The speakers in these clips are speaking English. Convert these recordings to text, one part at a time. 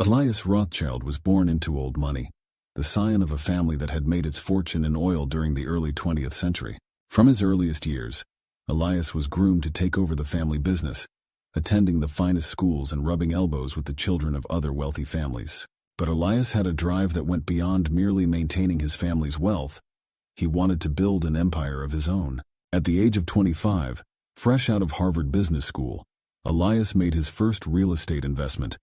Elias Rothschild was born into old money, the scion of a family that had made its fortune in oil during the early 20th century. From his earliest years, Elias was groomed to take over the family business, attending the finest schools and rubbing elbows with the children of other wealthy families. But Elias had a drive that went beyond merely maintaining his family's wealth. He wanted to build an empire of his own. At the age of 25, fresh out of Harvard Business School, Elias made his first real estate investment,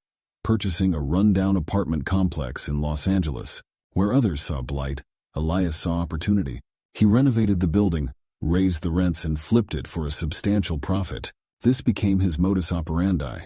purchasing a rundown apartment complex in Los Angeles. Where others saw blight, Elias saw opportunity. He renovated the building, raised the rents, and flipped it for a substantial profit. This became his modus operandi.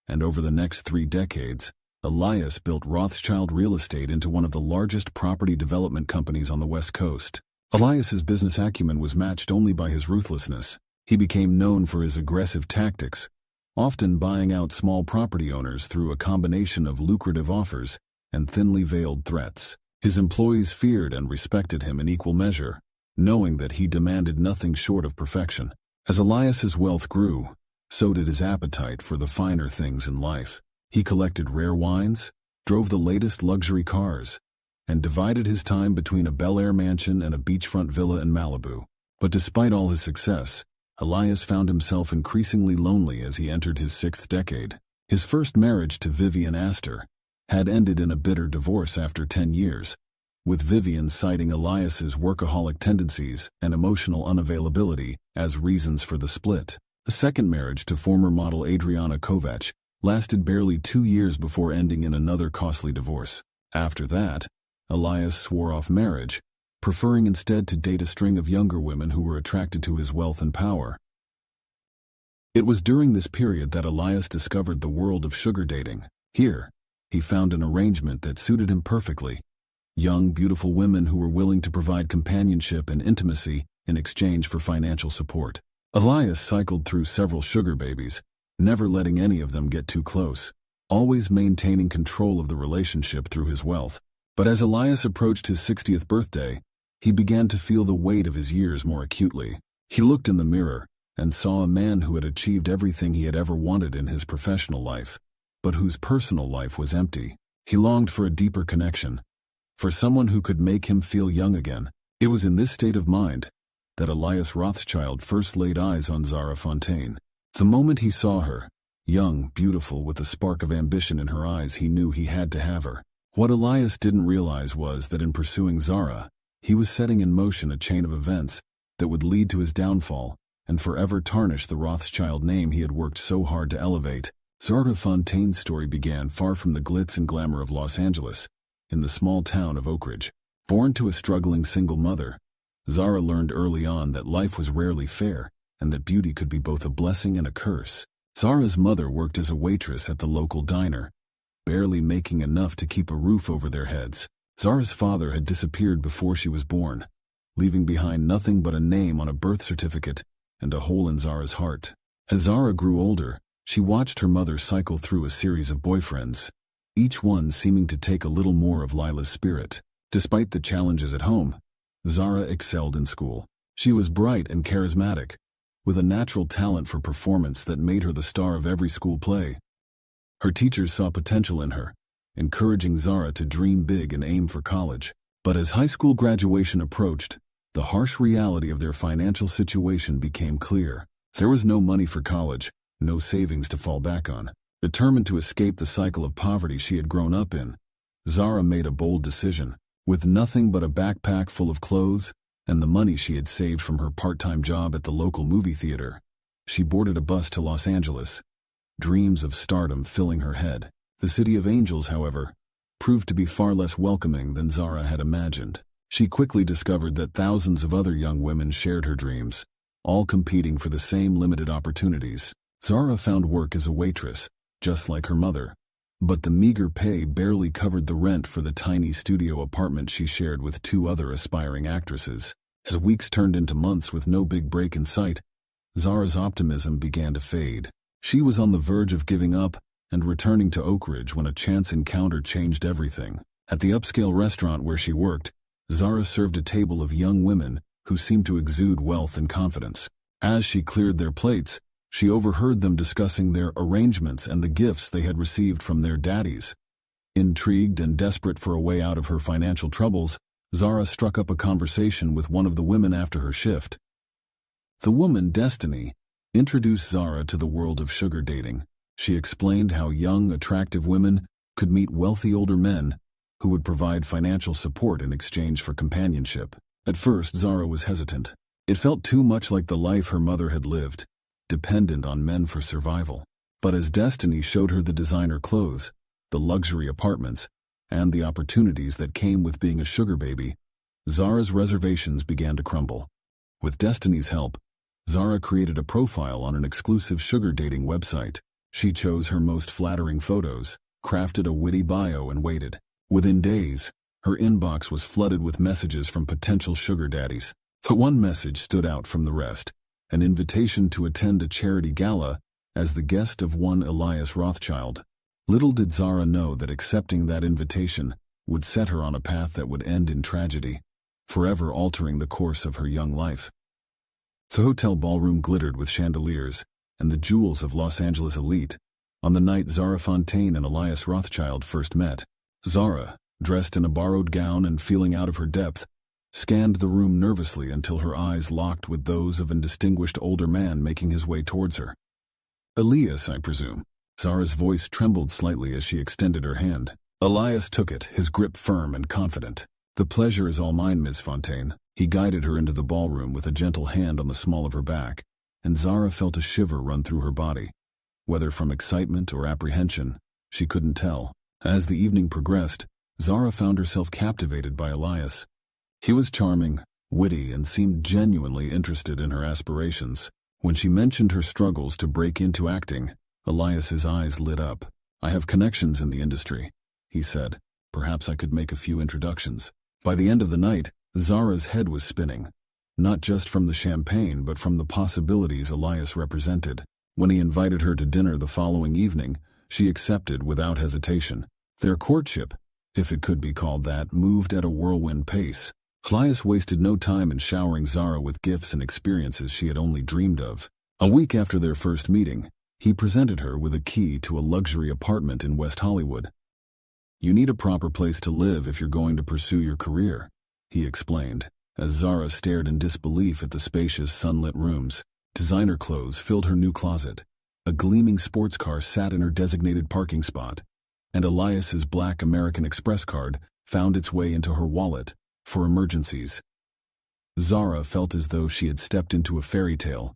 And over the next 3 decades, Elias built Rothschild Real Estate into one of the largest property development companies on the West Coast. Elias's business acumen was matched only by his ruthlessness. He became known for his aggressive tactics, often buying out small property owners through a combination of lucrative offers and thinly veiled threats. His employees feared and respected him in equal measure, knowing that he demanded nothing short of perfection. As Elias's wealth grew, so did his appetite for the finer things in life. He collected rare wines, drove the latest luxury cars, and divided his time between a Bel Air mansion and a beachfront villa in Malibu. But despite all his success, Elias found himself increasingly lonely as he entered his 6th decade. His first marriage to Vivian Astor had ended in a bitter divorce after 10 years, with Vivian citing Elias's workaholic tendencies and emotional unavailability as reasons for the split. A second marriage to former model Adriana Kovac lasted barely 2 years before ending in another costly divorce. After that, Elias swore off marriage, preferring instead to date a string of younger women who were attracted to his wealth and power. It was during this period that Elias discovered the world of sugar dating. Here, he found an arrangement that suited him perfectly: young, beautiful women who were willing to provide companionship and intimacy in exchange for financial support. Elias cycled through several sugar babies, never letting any of them get too close, always maintaining control of the relationship through his wealth. But as Elias approached his 60th birthday, he began to feel the weight of his years more acutely. He looked in the mirror and saw a man who had achieved everything he had ever wanted in his professional life, but whose personal life was empty. He longed for a deeper connection, for someone who could make him feel young again. It was in this state of mind that Elias Rothschild first laid eyes on Zara Fontaine. The moment he saw her, young, beautiful, with a spark of ambition in her eyes, he knew he had to have her. What Elias didn't realize was that in pursuing Zara, he was setting in motion a chain of events that would lead to his downfall and forever tarnish the Rothschild name he had worked so hard to elevate. Zara Fontaine's story began far from the glitz and glamour of Los Angeles, in the small town of Oak Ridge. Born to a struggling single mother, Zara learned early on that life was rarely fair and that beauty could be both a blessing and a curse. Zara's mother worked as a waitress at the local diner, barely making enough to keep a roof over their heads. Zara's father had disappeared before she was born, leaving behind nothing but a name on a birth certificate and a hole in Zara's heart. As Zara grew older, she watched her mother cycle through a series of boyfriends, each one seeming to take a little more of Lila's spirit. Despite the challenges at home, Zara excelled in school. She was bright and charismatic, with a natural talent for performance that made her the star of every school play. Her teachers saw potential in her, encouraging Zara to dream big and aim for college. But as high school graduation approached, the harsh reality of their financial situation became clear. There was no money for college, no savings to fall back on. Determined to escape the cycle of poverty she had grown up in, Zara made a bold decision. With nothing but a backpack full of clothes and the money she had saved from her part-time job at the local movie theater, she boarded a bus to Los Angeles, dreams of stardom filling her head. The city of angels, however, proved to be far less welcoming than Zara had imagined. She quickly discovered that thousands of other young women shared her dreams, all competing for the same limited opportunities. Zara found work as a waitress, just like her mother, but the meager pay barely covered the rent for the tiny studio apartment she shared with 2 other aspiring actresses. As weeks turned into months with no big break in sight, Zara's optimism began to fade. She was on the verge of giving up and returning to Oak Ridge when a chance encounter changed everything. At the upscale restaurant where she worked, Zara served a table of young women who seemed to exude wealth and confidence. As she cleared their plates, she overheard them discussing their arrangements and the gifts they had received from their daddies. Intrigued and desperate for a way out of her financial troubles, Zara struck up a conversation with one of the women after her shift. The woman, Destiny, introduced Zara to the world of sugar dating. She explained how young, attractive women could meet wealthy older men who would provide financial support in exchange for companionship. At first, Zara was hesitant. It felt too much like the life her mother had lived, dependent on men for survival. But as Destiny showed her the designer clothes, the luxury apartments, and the opportunities that came with being a sugar baby, Zara's reservations began to crumble. With Destiny's help, Zara created a profile on an exclusive sugar dating website. She chose her most flattering photos, crafted a witty bio, and waited. Within days, her inbox was flooded with messages from potential sugar daddies. But one message stood out from the rest, an invitation to attend a charity gala as the guest of one Elias Rothschild. Little did Zara know that accepting that invitation would set her on a path that would end in tragedy, forever altering the course of her young life. The hotel ballroom glittered with chandeliers and the jewels of Los Angeles elite on the night Zara Fontaine and Elias Rothschild first met. Zara, dressed in a borrowed gown and feeling out of her depth, scanned the room nervously until her eyes locked with those of an distinguished older man making his way towards her. "Elias, I presume." Zara's voice trembled slightly as she extended her hand. Elias took it, his grip firm and confident. "The pleasure is all mine, Miss Fontaine." He guided her into the ballroom with a gentle hand on the small of her back, and Zara felt a shiver run through her body. Whether from excitement or apprehension, she couldn't tell. As the evening progressed, Zara found herself captivated by Elias. He was charming, witty, and seemed genuinely interested in her aspirations. When she mentioned her struggles to break into acting, Elias's eyes lit up. "I have connections in the industry," he said. "Perhaps I could make a few introductions." By the end of the night, Zara's head was spinning, not just from the champagne but from the possibilities Elias represented. When he invited her to dinner the following evening, she accepted without hesitation. Their courtship, if it could be called that, moved at a whirlwind pace. Elias wasted no time in showering Zara with gifts and experiences she had only dreamed of. A week after their first meeting, he presented her with a key to a luxury apartment in West Hollywood. "You need a proper place to live if you're going to pursue your career," he explained, as Zara stared in disbelief at the spacious, sunlit rooms. Designer clothes filled her new closet. A gleaming sports car sat in her designated parking spot, and Elias's black American Express card found its way into her wallet for emergencies. Zara felt as though she had stepped into a fairy tale,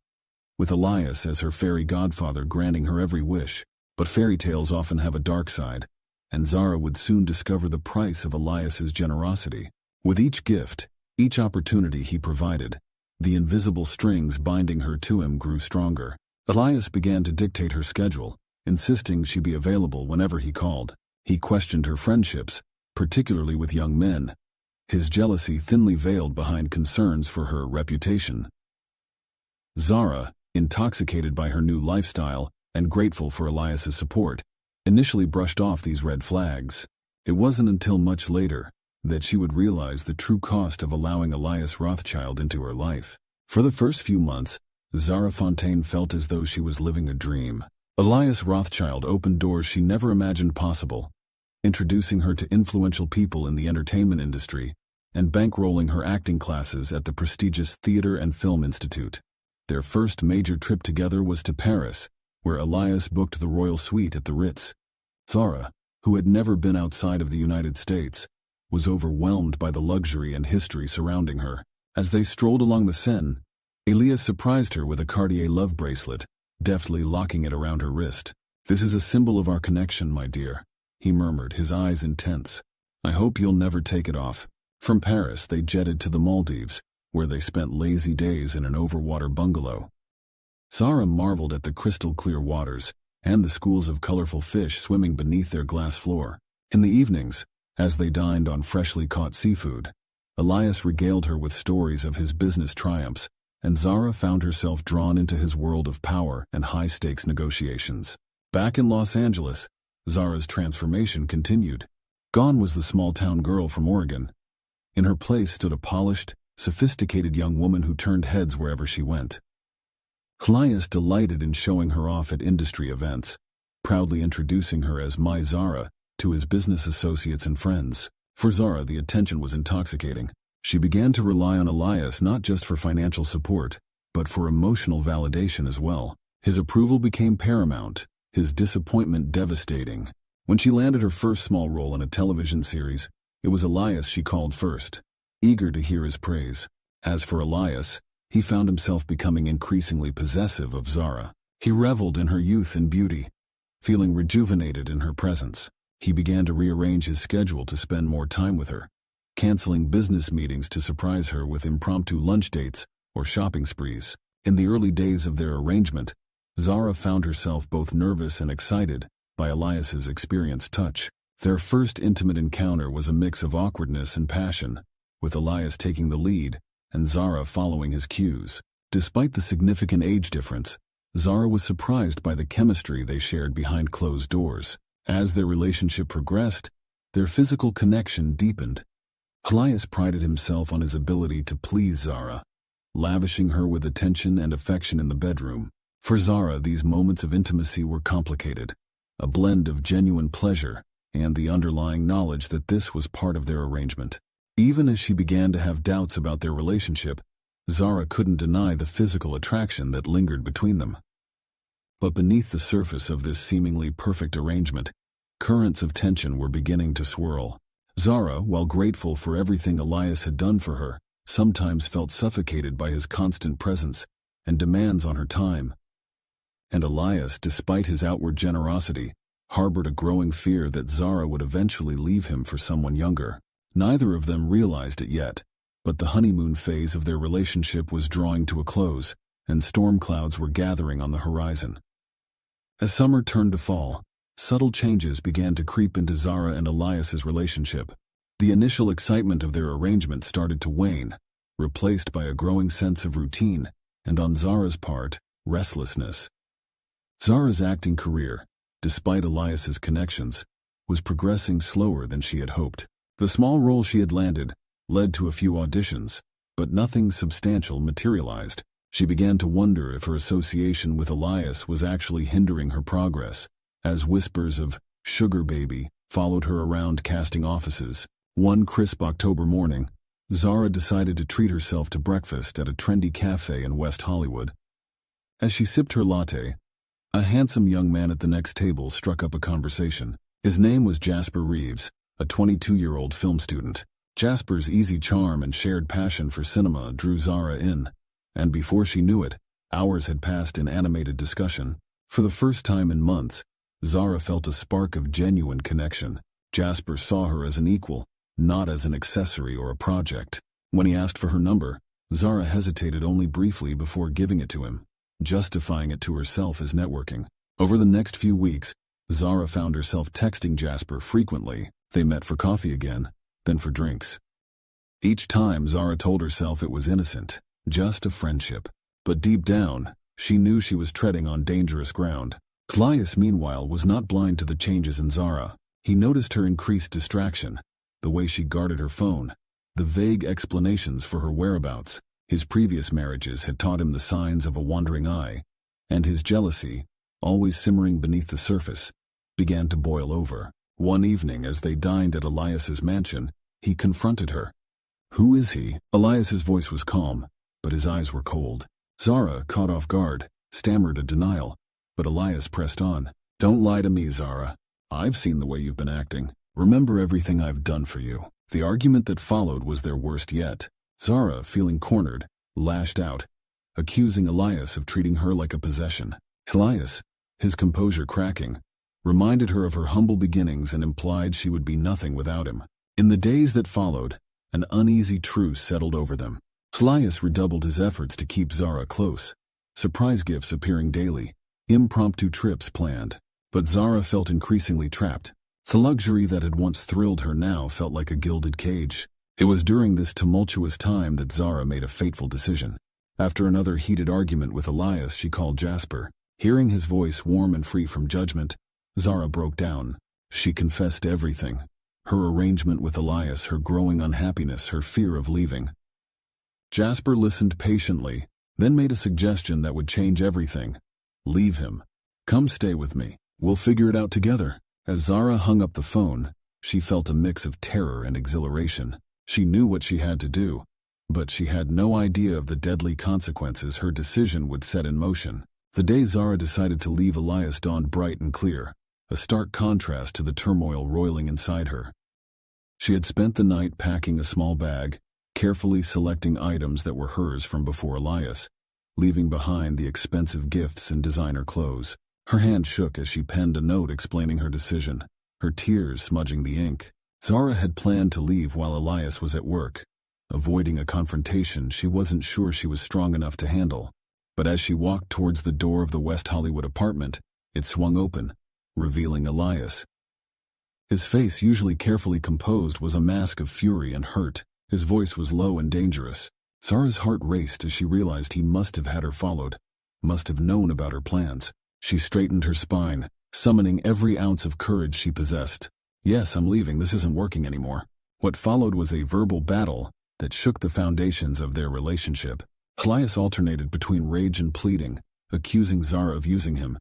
with Elias as her fairy godfather granting her every wish. But fairy tales often have a dark side, and Zara would soon discover the price of Elias's generosity. With each gift, each opportunity he provided, the invisible strings binding her to him grew stronger. Elias began to dictate her schedule, insisting she be available whenever he called. He questioned her friendships, particularly with young men, his jealousy thinly veiled behind concerns for her reputation. Zara, intoxicated by her new lifestyle and grateful for Elias's support, initially brushed off these red flags. It wasn't until much later that she would realize the true cost of allowing Elias Rothschild into her life. For the first few months, Zara Fontaine felt as though she was living a dream. Elias Rothschild opened doors she never imagined possible, introducing her to influential people in the entertainment industry and bankrolling her acting classes at the prestigious Theatre and Film Institute. Their first major trip together was to Paris, where Elias booked the royal suite at the Ritz. Zara, who had never been outside of the United States, was overwhelmed by the luxury and history surrounding her. As they strolled along the Seine, Elias surprised her with a Cartier love bracelet, deftly locking it around her wrist. "This is a symbol of our connection, my dear," he murmured, his eyes intense. "I hope you'll never take it off." From Paris, they jetted to the Maldives, where they spent lazy days in an overwater bungalow. Zara marveled at the crystal-clear waters and the schools of colorful fish swimming beneath their glass floor. In the evenings, as they dined on freshly caught seafood, Elias regaled her with stories of his business triumphs, and Zara found herself drawn into his world of power and high-stakes negotiations. Back in Los Angeles, Zara's transformation continued. Gone was the small-town girl from Oregon. In her place stood a polished, sophisticated young woman who turned heads wherever she went. Elias delighted in showing her off at industry events, proudly introducing her as "My Zara," to his business associates and friends. For Zara, the attention was intoxicating. She began to rely on Elias not just for financial support, but for emotional validation as well. His approval became paramount, his disappointment devastating. When she landed her first small role in a television series, it was Elias she called first, eager to hear his praise. As for Elias, he found himself becoming increasingly possessive of Zara. He reveled in her youth and beauty, feeling rejuvenated in her presence. He began to rearrange his schedule to spend more time with her, canceling business meetings to surprise her with impromptu lunch dates or shopping sprees. In the early days of their arrangement, Zara found herself both nervous and excited by Elias's experienced touch. Their first intimate encounter was a mix of awkwardness and passion, with Elias taking the lead and Zara following his cues. Despite the significant age difference, Zara was surprised by the chemistry they shared behind closed doors. As their relationship progressed, their physical connection deepened. Elias prided himself on his ability to please Zara, lavishing her with attention and affection in the bedroom. For Zara, these moments of intimacy were complicated, a blend of genuine pleasure and the underlying knowledge that this was part of their arrangement. Even as she began to have doubts about their relationship, Zara couldn't deny the physical attraction that lingered between them. But beneath the surface of this seemingly perfect arrangement, currents of tension were beginning to swirl. Zara, while grateful for everything Elias had done for her, sometimes felt suffocated by his constant presence and demands on her time. And Elias, despite his outward generosity, harbored a growing fear that Zara would eventually leave him for someone younger. Neither of them realized it yet, but the honeymoon phase of their relationship was drawing to a close, and storm clouds were gathering on the horizon. As summer turned to fall, subtle changes began to creep into Zara and Elias's relationship. The initial excitement of their arrangement started to wane, replaced by a growing sense of routine, and on Zara's part, restlessness. Zara's acting career, despite Elias's connections, was progressing slower than she had hoped. The small role she had landed led to a few auditions, but nothing substantial materialized. She began to wonder if her association with Elias was actually hindering her progress, as whispers of "sugar baby" followed her around casting offices. One crisp October morning, Zara decided to treat herself to breakfast at a trendy cafe in West Hollywood. As she sipped her latte, a handsome young man at the next table struck up a conversation. His name was Jasper Reeves, a 22-year-old film student. Jasper's easy charm and shared passion for cinema drew Zara in, and before she knew it, hours had passed in animated discussion. For the first time in months, Zara felt a spark of genuine connection. Jasper saw her as an equal, not as an accessory or a project. When he asked for her number, Zara hesitated only briefly before giving it to him, justifying it to herself as networking. Over the next few weeks, Zara found herself texting Jasper frequently. They met for coffee again, then for drinks. Each time, Zara told herself it was innocent, just a friendship. But deep down, she knew she was treading on dangerous ground. Elias, meanwhile, was not blind to the changes in Zara. He noticed her increased distraction, the way she guarded her phone, the vague explanations for her whereabouts. His previous marriages had taught him the signs of a wandering eye, and his jealousy, always simmering beneath the surface, began to boil over. One evening, as they dined at Elias's mansion, he confronted her. "Who is he?" Elias's voice was calm, but his eyes were cold. Zara, caught off guard, stammered a denial, but Elias pressed on. "Don't lie to me, Zara. I've seen the way you've been acting. Remember everything I've done for you." The argument that followed was their worst yet. Zara, feeling cornered, lashed out, accusing Elias of treating her like a possession. Elias, his composure cracking, reminded her of her humble beginnings and implied she would be nothing without him. In the days that followed, an uneasy truce settled over them. Elias redoubled his efforts to keep Zara close, surprise gifts appearing daily, impromptu trips planned. But Zara felt increasingly trapped. The luxury that had once thrilled her now felt like a gilded cage. It was during this tumultuous time that Zara made a fateful decision. After another heated argument with Elias, she called Jasper. Hearing his voice warm and free from judgment, Zara broke down. She confessed everything. Her arrangement with Elias, her growing unhappiness, her fear of leaving. Jasper listened patiently, then made a suggestion that would change everything. "Leave him. Come stay with me. We'll figure it out together." As Zara hung up the phone, she felt a mix of terror and exhilaration. She knew what she had to do, but she had no idea of the deadly consequences her decision would set in motion. The day Zara decided to leave Elias dawned bright and clear, a stark contrast to the turmoil roiling inside her. She had spent the night packing a small bag, carefully selecting items that were hers from before Elias, leaving behind the expensive gifts and designer clothes. Her hand shook as she penned a note explaining her decision, her tears smudging the ink. Zara had planned to leave while Elias was at work. Avoiding a confrontation she wasn't sure she was strong enough to handle. But as she walked towards the door of the West Hollywood apartment, it swung open, revealing Elias. His face, usually carefully composed, was a mask of fury and hurt. His voice was low and dangerous. Zara's heart raced as she realized he must have had her followed, must have known about her plans. She straightened her spine, summoning every ounce of courage she possessed. "Yes, I'm leaving. This isn't working anymore." What followed was a verbal battle that shook the foundations of their relationship. Elias alternated between rage and pleading, accusing Zara of using him,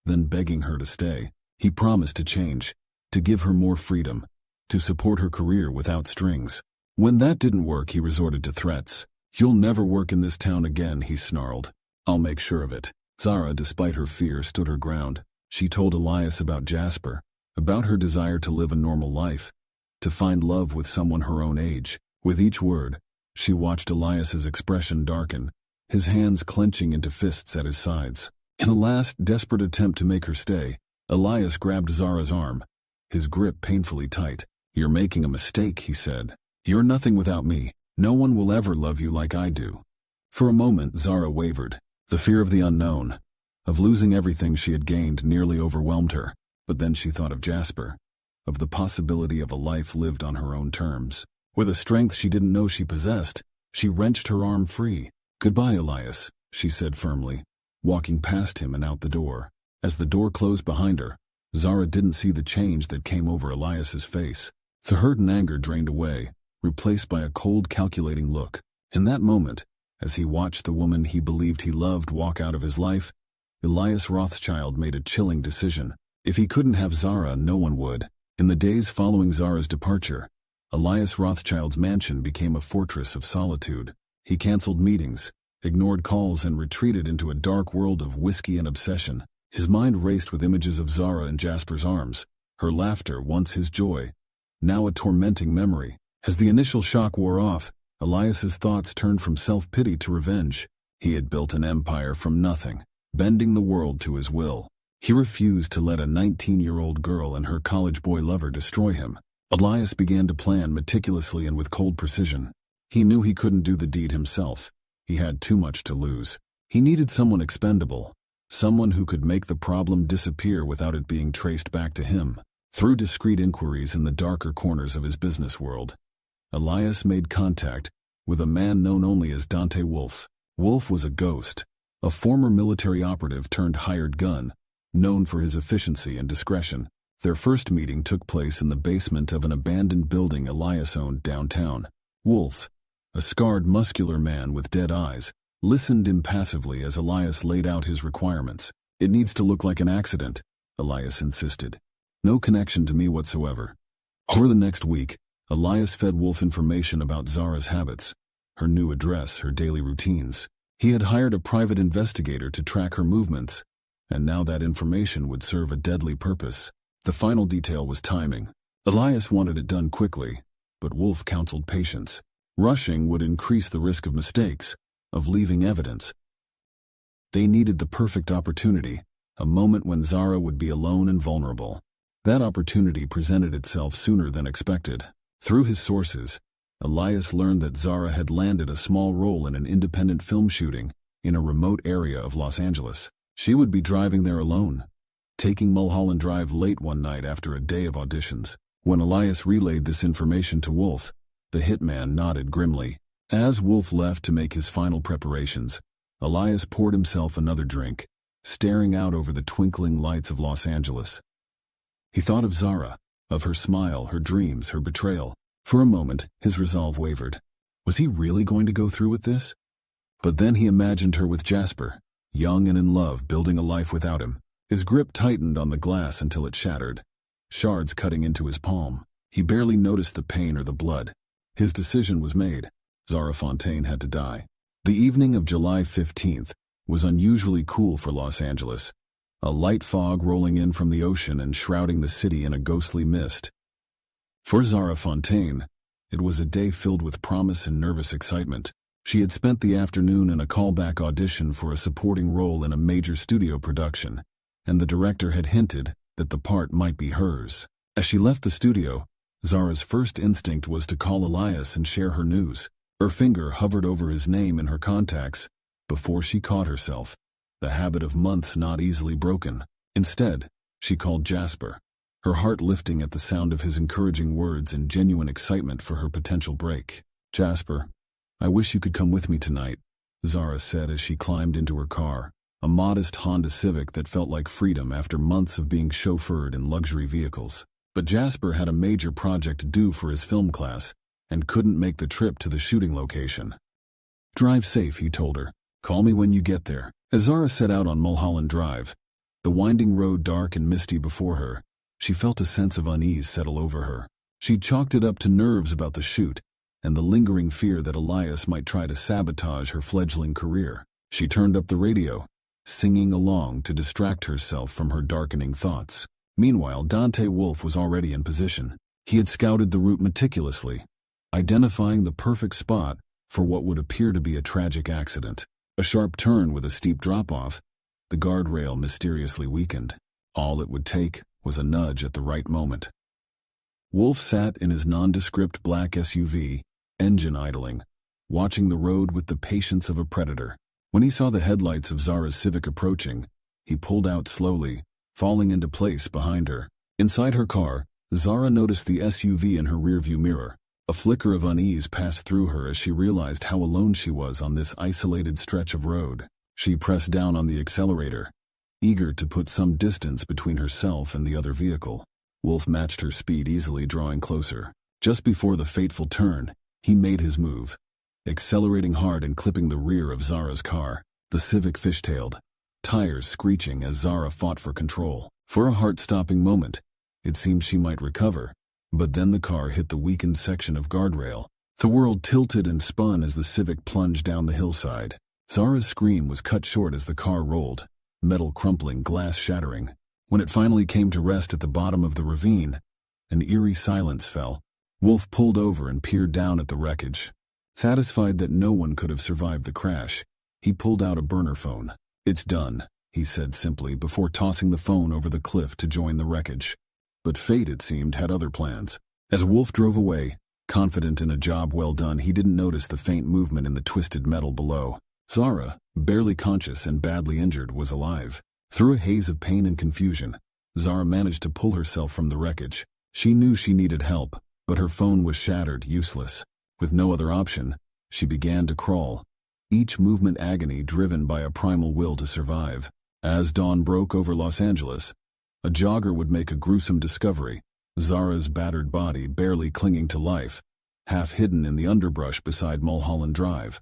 then begging her to stay. He promised to change, to give her more freedom, to support her career without strings. When that didn't work, he resorted to threats. "You'll never work in this town again," he snarled. "I'll make sure of it." Zara, despite her fear, stood her ground. She told Elias about Jasper, about her desire to live a normal life, to find love with someone her own age. With each word, she watched Elias's expression darken, his hands clenching into fists at his sides. In a last, desperate attempt to make her stay, Elias grabbed Zara's arm, his grip painfully tight. "You're making a mistake," he said. "You're nothing without me. No one will ever love you like I do." For a moment, Zara wavered. The fear of the unknown, of losing everything she had gained, nearly overwhelmed her. But then she thought of Jasper, of the possibility of a life lived on her own terms. With a strength she didn't know she possessed, she wrenched her arm free. "Goodbye, Elias," she said firmly, walking past him and out the door. As the door closed behind her, Zara didn't see the change that came over Elias's face. The hurt and anger drained away, replaced by a cold, calculating look. In that moment, as he watched the woman he believed he loved walk out of his life, Elias Rothschild made a chilling decision. If he couldn't have Zara, no one would. In the days following Zara's departure, Elias Rothschild's mansion became a fortress of solitude. He canceled meetings, ignored calls, and retreated into a dark world of whiskey and obsession. His mind raced with images of Zara in Jasper's arms, her laughter, once his joy, now a tormenting memory. As the initial shock wore off, Elias's thoughts turned from self-pity to revenge. He had built an empire from nothing, bending the world to his will. He refused to let a 19-year-old girl and her college boy lover destroy him. Elias began to plan meticulously and with cold precision. He knew he couldn't do the deed himself. He had too much to lose. He needed someone expendable, someone who could make the problem disappear without it being traced back to him. Through discreet inquiries in the darker corners of his business world, Elias made contact with a man known only as Dante Wolf. Wolf was a ghost, a former military operative turned hired gun, known for his efficiency and discretion. Their first meeting took place in the basement of an abandoned building Elias owned downtown. Wolf, a scarred, muscular man with dead eyes, listened impassively as Elias laid out his requirements. "It needs to look like an accident," Elias insisted. "No connection to me whatsoever." Over the next week, Elias fed Wolf information about Zara's habits, her new address, her daily routines. He had hired a private investigator to track her movements, and now that information would serve a deadly purpose. The final detail was timing. Elias wanted it done quickly, but Wolf counseled patience. Rushing would increase the risk of mistakes, of leaving evidence. They needed the perfect opportunity, a moment when Zara would be alone and vulnerable. That opportunity presented itself sooner than expected. Through his sources, Elias learned that Zara had landed a small role in an independent film shooting in a remote area of Los Angeles. She would be driving there alone, taking Mulholland Drive late one night after a day of auditions. When Elias relayed this information to Wolf, the hitman nodded grimly. As Wolf left to make his final preparations, Elias poured himself another drink, staring out over the twinkling lights of Los Angeles. He thought of Zara, of her smile, her dreams, her betrayal. For a moment, his resolve wavered. Was he really going to go through with this? But then he imagined her with Jasper, young and in love, building a life without him. His grip tightened on the glass until it shattered. shards cutting into his palm. He barely noticed the pain or the blood. His decision was made. Zara Fontaine had to die. The evening of July 15th was unusually cool for Los Angeles, a light fog rolling in from the ocean and shrouding the city in a ghostly mist. For Zara Fontaine, it was a day filled with promise and nervous excitement. She had spent the afternoon in a callback audition for a supporting role in a major studio production, and the director had hinted that the part might be hers. As she left the studio, Zara's first instinct was to call Elias and share her news. Her finger hovered over his name in her contacts before she caught herself, the habit of months not easily broken. Instead, she called Jasper, her heart lifting at the sound of his encouraging words and genuine excitement for her potential break. "Jasper, I wish you could come with me tonight," Zara said as she climbed into her car, a modest Honda Civic that felt like freedom after months of being chauffeured in luxury vehicles. But Jasper had a major project due for his film class and couldn't make the trip to the shooting location. "Drive safe," he told her. "Call me when you get there." As Zara set out on Mulholland Drive, the winding road dark and misty before her, she felt a sense of unease settle over her. She chalked it up to nerves about the shoot and the lingering fear that Elias might try to sabotage her fledgling career. She turned up the radio, singing along to distract herself from her darkening thoughts. Meanwhile, Dante Wolfe was already in position. He had scouted the route meticulously, identifying the perfect spot for what would appear to be a tragic accident. A sharp turn with a steep drop-off, the guardrail mysteriously weakened. All it would take was a nudge at the right moment. Wolfe sat in his nondescript black SUV, engine idling, watching the road with the patience of a predator. When he saw the headlights of Zara's Civic approaching, he pulled out slowly, falling into place behind her. Inside her car, Zara noticed the SUV in her rearview mirror. A flicker of unease passed through her as she realized how alone she was on this isolated stretch of road. She pressed down on the accelerator, eager to put some distance between herself and the other vehicle. Wolfe matched her speed easily, drawing closer. Just before the fateful turn, he made his move, accelerating hard and clipping the rear of Zara's car. The Civic fishtailed, tires screeching as Zara fought for control. For a heart-stopping moment, it seemed she might recover, but then the car hit the weakened section of guardrail. The world tilted and spun as the Civic plunged down the hillside. Zara's scream was cut short as the car rolled, metal crumpling, glass shattering. When it finally came to rest at the bottom of the ravine, an eerie silence fell. Wolfe pulled over and peered down at the wreckage. Satisfied that no one could have survived the crash, he pulled out a burner phone. "It's done," he said simply before tossing the phone over the cliff to join the wreckage. But fate, it seemed, had other plans. As Wolfe drove away, confident in a job well done, he didn't notice the faint movement in the twisted metal below. Zara, barely conscious and badly injured, was alive. Through a haze of pain and confusion, Zara managed to pull herself from the wreckage. She knew she needed help, but her phone was shattered, useless. With no other option, she began to crawl, each movement agony driven by a primal will to survive. As dawn broke over Los Angeles, a jogger would make a gruesome discovery: Zara's battered body barely clinging to life, half hidden in the underbrush beside Mulholland Drive.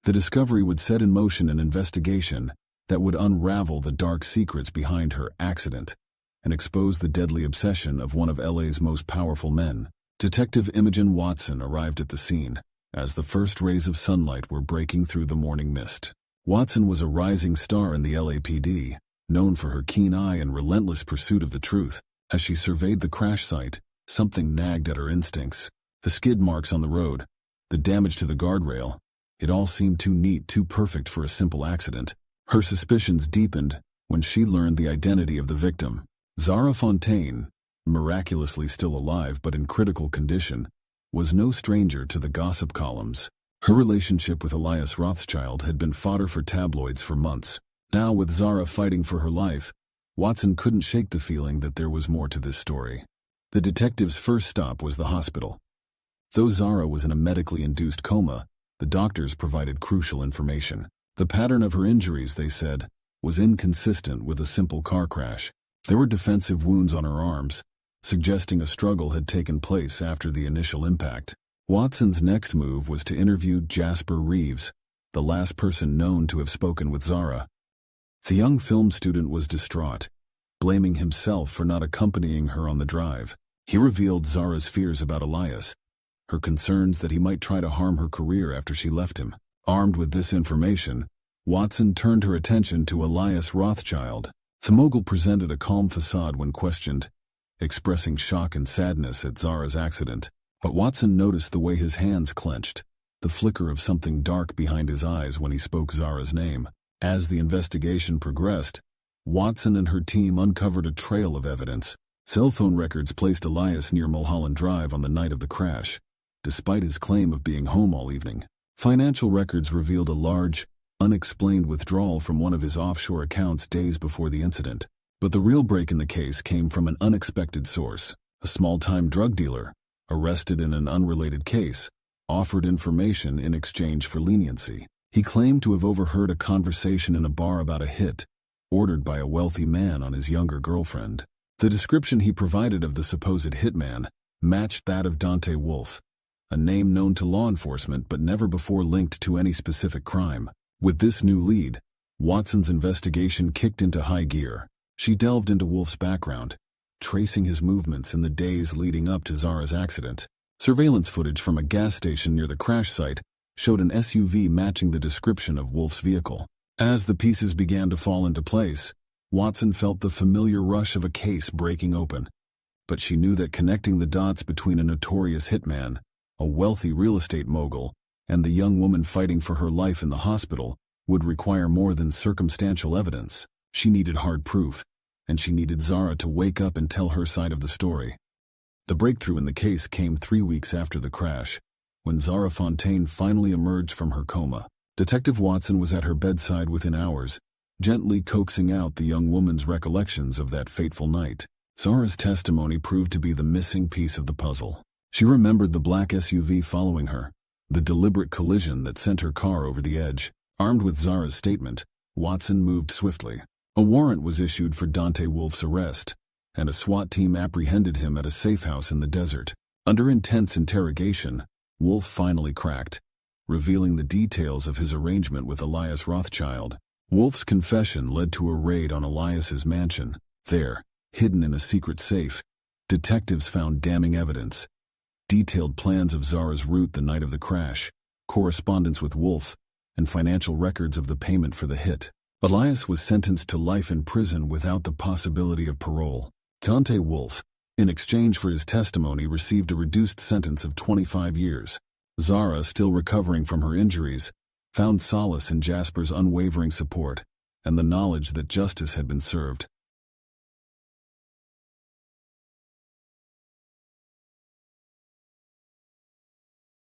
The discovery would set in motion an investigation that would unravel the dark secrets behind her accident and expose the deadly obsession of one of LA's most powerful men. Detective Imogen Watson arrived at the scene as the first rays of sunlight were breaking through the morning mist. Watson was a rising star in the LAPD, known for her keen eye and relentless pursuit of the truth. As she surveyed the crash site, something nagged at her instincts. The skid marks on the road, the damage to the guardrail, it all seemed too neat, too perfect for a simple accident. Her suspicions deepened when she learned the identity of the victim. Zara Fontaine, miraculously still alive but in critical condition, was no stranger to the gossip columns. Her relationship with Elias Rothschild had been fodder for tabloids for months. Now, with Zara fighting for her life, Watson couldn't shake the feeling that there was more to this story. The detective's first stop was the hospital. Though Zara was in a medically induced coma, the doctors provided crucial information. The pattern of her injuries, they said, was inconsistent with a simple car crash. There were defensive wounds on her arms, suggesting a struggle had taken place after the initial impact. Watson's next move was to interview Jasper Reeves, the last person known to have spoken with Zara. The young film student was distraught. blaming himself for not accompanying her on the drive. He revealed Zara's fears about Elias, her concerns that he might try to harm her career after she left him. Armed with this information, Watson turned her attention to Elias Rothschild. The mogul presented a calm facade when questioned, expressing shock and sadness at Zara's accident. But Watson noticed the way his hands clenched, the flicker of something dark behind his eyes when he spoke Zara's name. As the investigation progressed, Watson and her team uncovered a trail of evidence. Cell phone records placed Elias near Mulholland Drive on the night of the crash, despite his claim of being home all evening. Financial records revealed a large, unexplained withdrawal from one of his offshore accounts days before the incident. But the real break in the case came from an unexpected source. A small-time drug dealer, arrested in an unrelated case, offered information in exchange for leniency. He claimed to have overheard a conversation in a bar about a hit, ordered by a wealthy man on his younger girlfriend. The description he provided of the supposed hitman matched that of Dante Wolfe, a name known to law enforcement but never before linked to any specific crime. With this new lead, Watson's investigation kicked into high gear. She delved into Wolfe's background, tracing his movements in the days leading up to Zara's accident. Surveillance footage from a gas station near the crash site showed an SUV matching the description of Wolfe's vehicle. As the pieces began to fall into place, Watson felt the familiar rush of a case breaking open. But she knew that connecting the dots between a notorious hitman, a wealthy real estate mogul, and the young woman fighting for her life in the hospital would require more than circumstantial evidence. She needed hard proof, and she needed Zara to wake up and tell her side of the story. The breakthrough in the case came 3 weeks after the crash, when Zara Fontaine finally emerged from her coma. Detective Watson was at her bedside within hours, gently coaxing out the young woman's recollections of that fateful night. Zara's testimony proved to be the missing piece of the puzzle. She remembered the black SUV following her, the deliberate collision that sent her car over the edge. Armed with Zara's statement, Watson moved swiftly. A warrant was issued for Dante Wolfe's arrest, and a SWAT team apprehended him at a safe house in the desert. Under intense interrogation, Wolfe finally cracked, revealing the details of his arrangement with Elias Rothschild. Wolfe's confession led to a raid on Elias's mansion. There, hidden in a secret safe, detectives found damning evidence. Detailed plans of Zara's route the night of the crash, correspondence with Wolfe, and financial records of the payment for the hit. Elias was sentenced to life in prison without the possibility of parole. Dante Wolfe, in exchange for his testimony, received a reduced sentence of 25 years. Zara, still recovering from her injuries, found solace in Jasper's unwavering support and the knowledge that justice had been served.